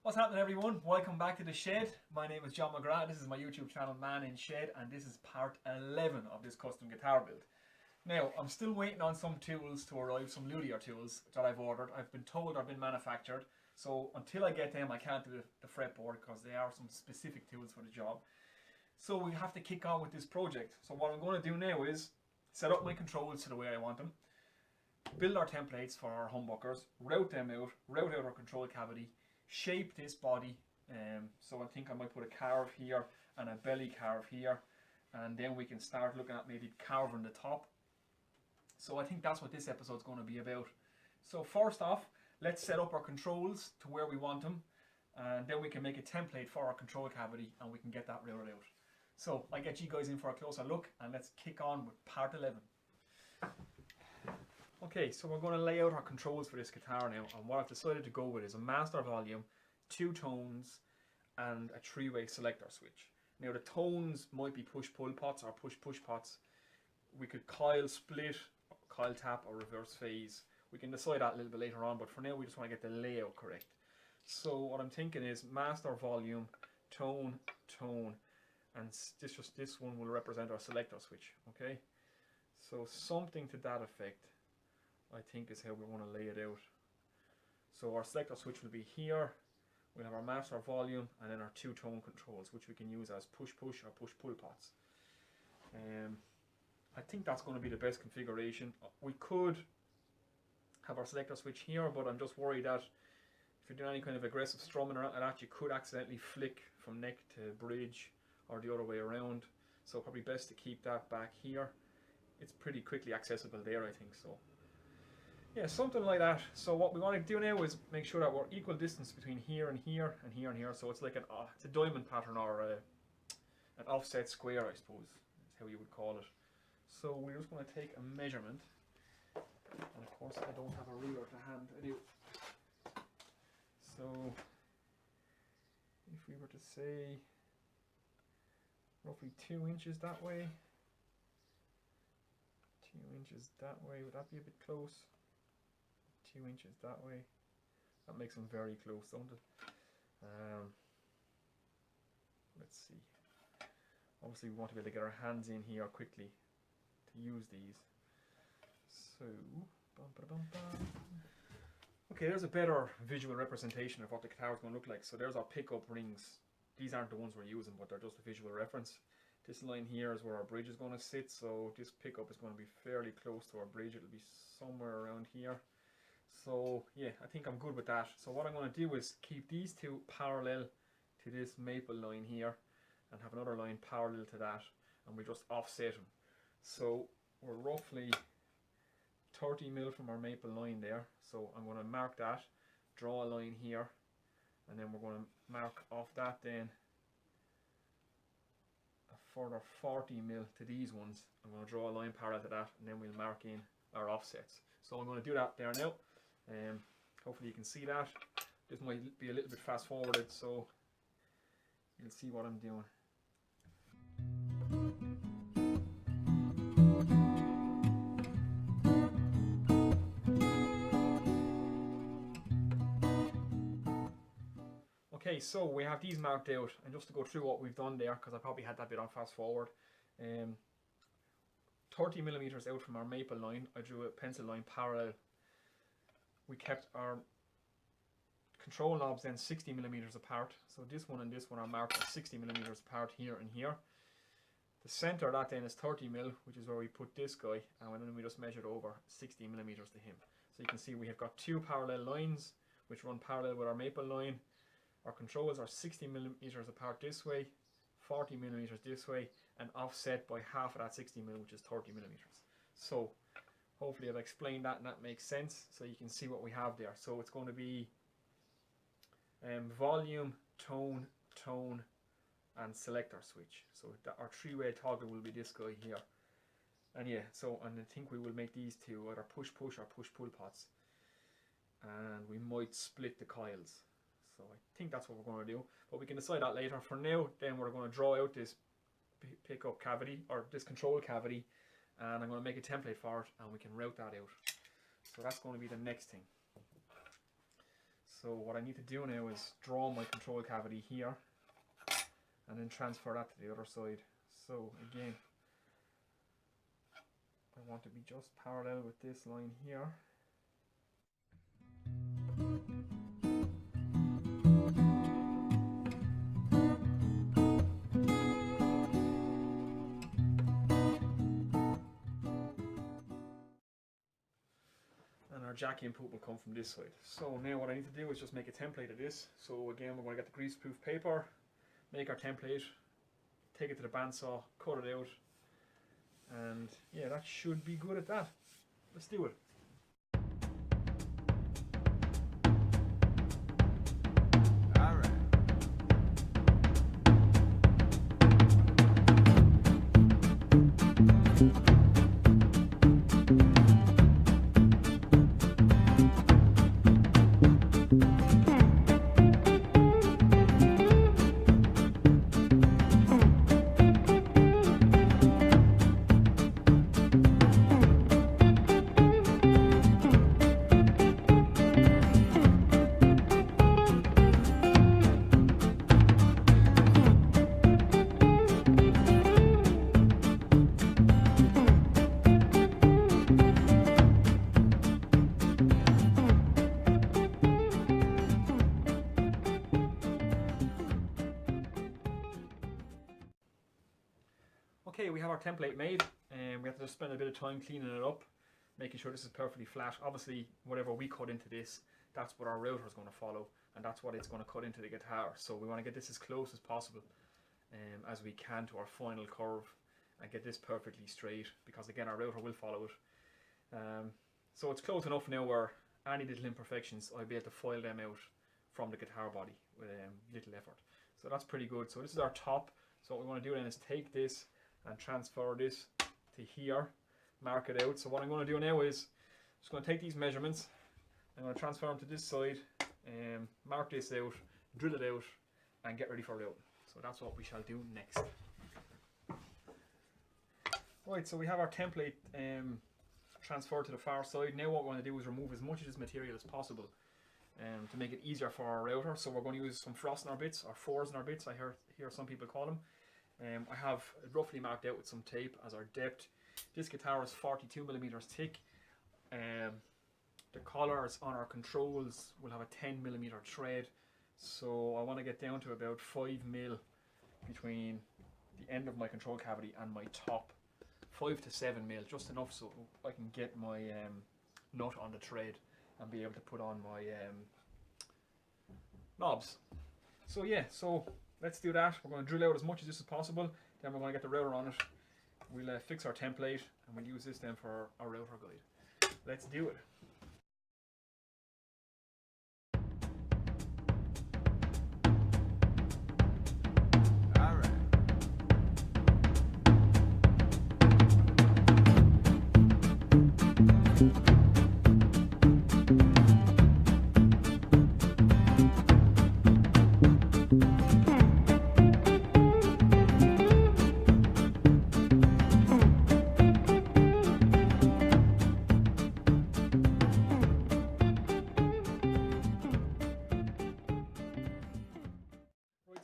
What's happening, everyone? Welcome back to the shed. My name is John McGrath. This is my YouTube channel, Man in Shed, and this is part 11 of this custom guitar build. Now, I'm still waiting on some tools to arrive, some luthier tools that I've ordered. I've been told they've been manufactured, so until I get them, I can't do the fretboard because they are some specific tools for the job. So we have to kick on with this project. So what I'm going to do now is set up my controls to the way I want them, build our templates for our humbuckers, route them out, route out our control cavity, shape this body. So I think I might put a carve here and a belly carve here, and then we can start looking at maybe carving the top. So I think that's what this episode is going to be about. So first off, let's set up our controls to where we want them, and then we can make a template for our control cavity and we can get that routed out. So I'll get you guys in for a closer look, and let's kick on with part 11. Okay, so we're going to lay out our controls for this guitar now, and what I've decided to go with is a master volume, 2 tones, and a 3-way selector switch. Now the tones might be push-pull pots or push-push pots. We could coil split, coil tap, or reverse phase. We can decide that a little bit later on, but for now we just want to get the layout correct. So what I'm thinking is master volume, tone, tone, and this one will represent our selector switch. Okay, so something to that effect, I think, is how we want to lay it out. So our selector switch will be here. We'll have our master volume and then our 2 tone controls, which we can use as push-push or push-pull pots. I think that's going to be the best configuration. We could have our selector switch here, but I'm just worried that if you're doing any kind of aggressive strumming or that, you could accidentally flick from neck to bridge or the other way around. So probably best to keep that back here. It's pretty quickly accessible there, I think. So yeah, something like that. So what we want to do now is make sure that we're equal distance between here and here and here and here. So it's like it's a diamond pattern, or an offset square, I suppose is how you would call it. So we're just going to take a measurement, and of course I don't have a ruler to hand. I do. So if we were to say roughly 2 inches that way, 2 inches that way, would that be a bit close? 2 inches that way. That makes them very close, don't it? Let's see. Obviously we want to be able to get our hands in here quickly to use these. So, okay, there's a better visual representation of what the guitar is going to look like. So there's our pickup rings. These aren't the ones we're using, but they're just a visual reference. This line here is where our bridge is going to sit, so this pickup is going to be fairly close to our bridge. It'll be somewhere around here. So yeah, I think I'm good with that. So what I'm going to do is keep these two parallel to this maple line here, and have another line parallel to that, and we just offset them. So we're roughly 30 mil from our maple line there. So I'm going to mark that, draw a line here, and then we're going to mark off that then a further 40 mil to these ones. I'm going to draw a line parallel to that, and then we'll mark in our offsets. So I'm going to do that there now. Hopefully you can see that. This might be a little bit fast forwarded, so you'll see what I'm doing. Okay, so we have these marked out, and just to go through what we've done there, because I probably had that bit on fast forward. 30 millimeters out from our maple line, I drew a pencil line parallel. We kept our control knobs then 60 millimeters apart. So this one and this one are marked at 60 millimeters apart here and here. The center of that then is 30 mil, which is where we put this guy, and then we just measured over 60 millimeters to him. So you can see we have got 2 parallel lines which run parallel with our maple line. Our controls are 60 millimeters apart this way, 40 millimeters this way, and offset by half of that 60 mil, which is 30 millimeters. So hopefully I've explained that and that makes sense, so you can see what we have there. So it's going to be volume, tone, tone, and selector switch. So our 3-way toggle will be this guy here. And yeah, so and I think we will make these two either push-push or push-pull pots. And we might split the coils. So I think that's what we're going to do, but we can decide that later. For now, then we're going to draw out this pickup cavity, or this control cavity, and I'm going to make a template for it, and we can route that out. So that's going to be the next thing. So what I need to do now is draw my control cavity here and then transfer that to the other side. So again, I want to be just parallel with this line here. And our jack input will come from this side. So now what I need to do is just make a template of this. So again, we're going to get the greaseproof paper, make our template, take it to the bandsaw, cut it out, and yeah, that should be good at that. Let's do it. Okay, we have our template made, and we have to just spend a bit of time cleaning it up, making sure this is perfectly flat. Obviously, whatever we cut into this, that's what our router is going to follow, and that's what it's going to cut into the guitar. So we want to get this as close as possible as we can to our final curve and get this perfectly straight, because again, our router will follow it. So it's close enough now where any little imperfections, I'll be able to file them out from the guitar body with little effort. So that's pretty good. So this is our top. So what we want to do then is take this and transfer this to here, mark it out. So what I'm going to do now is just going to take these measurements, I'm going to transfer them to this side, mark this out, drill it out, and get ready for it out. So that's what we shall do next. Right, so we have our template transferred to the far side. Now what we're going to do is remove as much of this material as possible to make it easier for our router. So we're going to use some Forstner bits, or Forstner bits, I hear some people call them. I have roughly marked out with some tape as our depth. This guitar is 42mm thick. The collars on our controls will have a 10mm thread. So I want to get down to about 5mm between the end of my control cavity and my top. 5 to 7mm, just enough so I can get my nut on the thread and be able to put on my knobs. So yeah, so let's do that. We're going to drill out as much of this as possible, then we're going to get the router on it. We'll fix our template and we'll use this then for our router guide. Let's do it.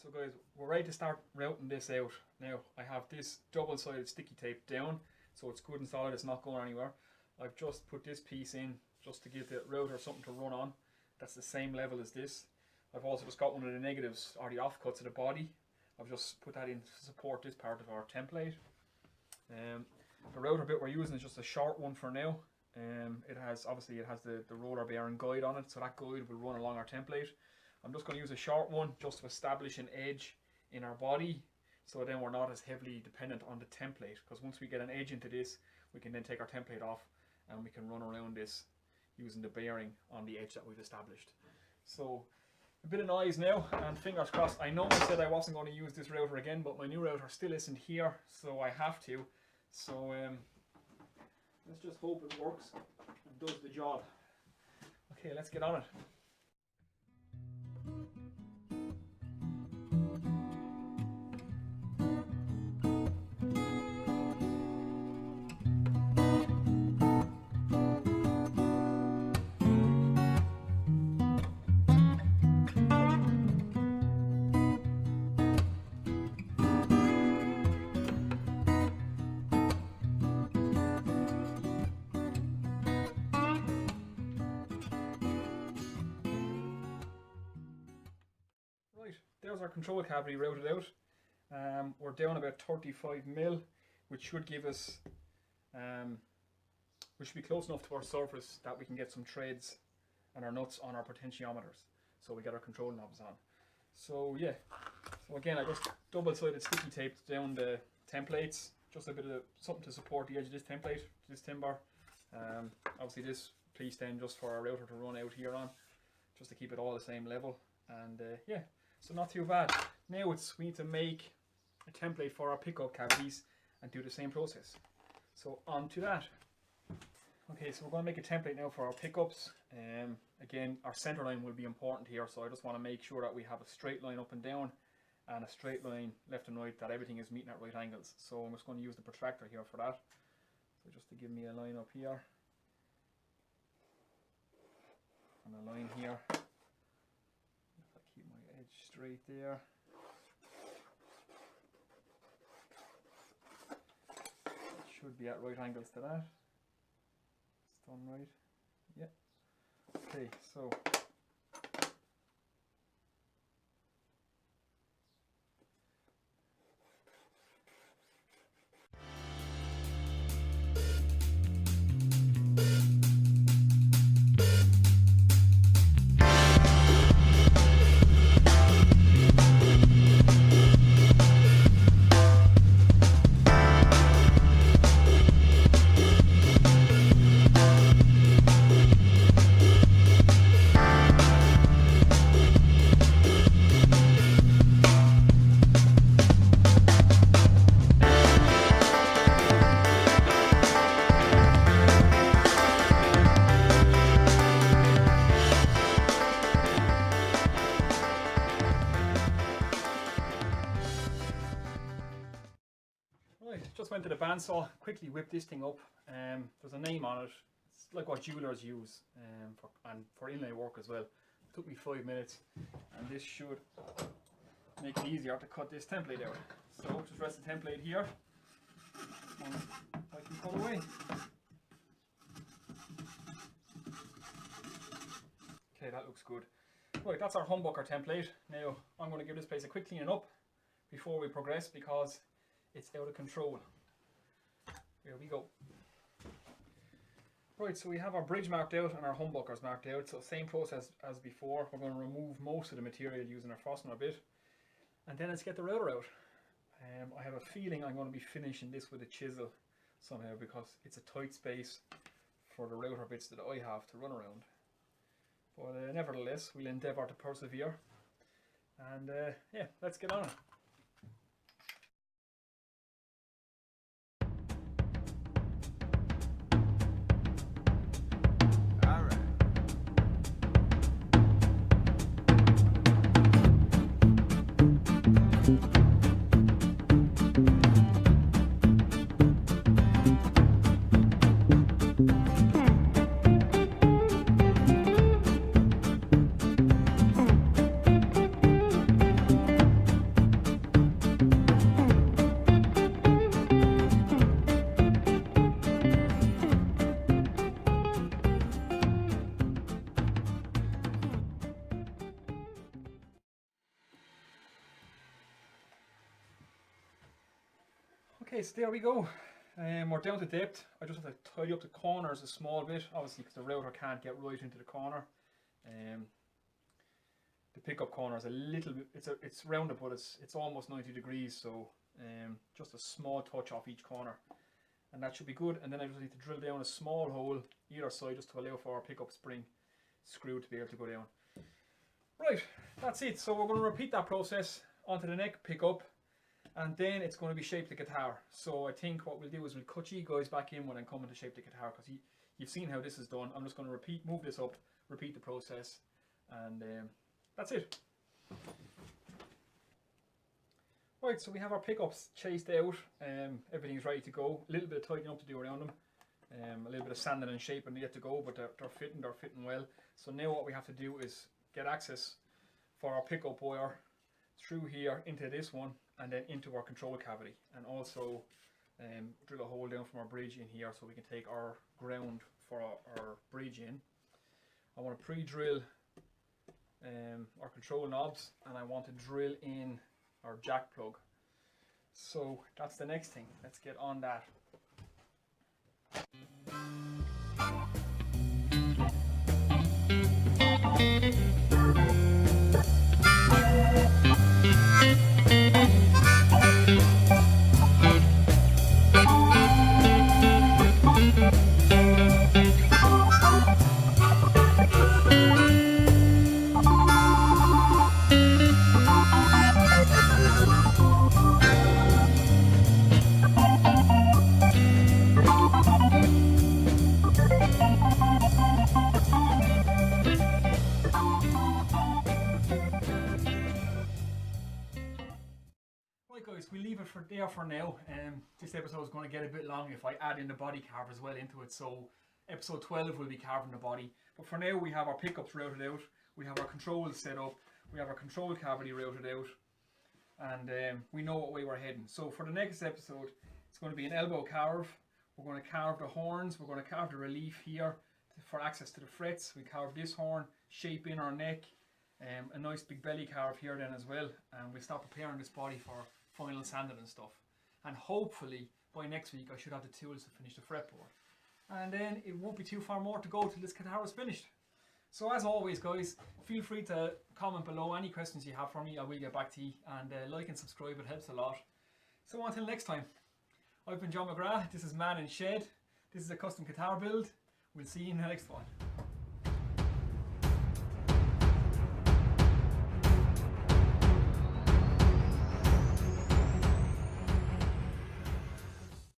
So guys, we're ready to start routing this out. Now I have this double-sided sticky tape down, so it's good and solid, it's not going anywhere. I've just put this piece in just to give the router something to run on. That's the same level as this. I've also just got one of the negatives, or the offcuts of the body. I've just put that in to support this part of our template. The router bit we're using is just a short one for now. It has the roller bearing guide on it, so that guide will run along our template. I'm just going to use a short one just to establish an edge in our body, so then we're not as heavily dependent on the template, because once we get an edge into this, we can then take our template off and we can run around this using the bearing on the edge that we've established. So a bit of noise now, and fingers crossed. I know I said I wasn't going to use this router again, but my new router still isn't here, so I have to. So let's just hope it works and does the job. Okay, let's get on it. Right, there's our control cavity routed out. We're down about 35 mil, which should give us, we should be close enough to our surface that we can get some threads and our nuts on our potentiometers, so we get our control knobs on. So yeah, so again I just double-sided sticky taped down the templates, just a bit of something to support the edge of this template, this timber. Obviously this piece then just for our router to run out here on, just to keep it all the same level. And yeah, so not too bad. Now we need to make a template for our pickup cavities and do the same process. So on to that. Okay, so we're going to make a template now for our pickups. Again, our center line will be important here, so I just want to make sure that we have a straight line up and down and a straight line left and right, that everything is meeting at right angles. So I'm just going to use the protractor here for that. So just to give me a line up here and a line here. If I keep my edge straight there. It should be at right angles to that. It's done right. Yeah. Okay, so just went to the bandsaw, quickly whipped this thing up. There's a name on it. It's like what jewelers use for inlay work as well. It took me 5 minutes, and this should make it easier to cut this template out. So just rest the template here, and I can cut away. Okay, that looks good. Right, that's our humbucker template. Now I'm going to give this place a quick cleaning up before we progress, because it's out of control. Here we go. Right, so we have our bridge marked out and our humbuckers marked out. So same process as before. We're going to remove most of the material using our Forstner bit, and then let's get the router out. I have a feeling I'm going to be finishing this with a chisel somehow, because it's a tight space for the router bits that I have to run around. But nevertheless, we'll endeavour to persevere, and yeah, let's get on it. Okay, so there we go. We're down to depth. I just have to tidy up the corners a small bit, obviously, because the router can't get right into the corner. The pickup corner is a little bit, it's rounded, but it's almost 90 degrees, so just a small touch off each corner, and that should be good. And then I just need to drill down a small hole either side, just to allow for our pickup spring screw to be able to go down. Right, that's it. So we're going to repeat that process onto the neck pickup, and then it's going to be shape the guitar. So I think what we'll do is we'll cut you guys back in when I'm coming to shape the guitar, because you've seen how this is done. I'm just going to move this up, repeat the process, and that's it. Right, so we have our pickups chased out. Everything's ready to go. A little bit of tidying up to do around them. A little bit of sanding and shaping yet to go, but they're fitting well. So now what we have to do is get access for our pickup wire through here into this one, and then into our control cavity, and also drill a hole down from our bridge in here so we can take our ground for our bridge in. I want to pre-drill our control knobs, and I want to drill in our jack plug. So that's the next thing. Let's get on that. Right guys, we leave it for there for now. This episode is going to get a bit long if I add in the body carve as well into it, so episode 12 will be carving the body. But for now we have our pickups routed out, we have our controls set up, we have our control cavity routed out, and we know what way we're heading. So for the next episode, it's going to be an elbow carve. We're going to carve the horns, we're going to carve the relief here for access to the frets. We carve this horn, shape in our neck, a nice big belly carve here then as well, and we start preparing this body for final sanding and stuff. And hopefully by next week I should have the tools to finish the fretboard, and then it won't be too far more to go till this guitar is finished. So as always guys, feel free to comment below any questions you have for me. I will get back to you, and like and subscribe, it helps a lot. So until next time, I've been John McGrath, this is Man in Shed, this is a custom guitar build. We'll see you in the next one.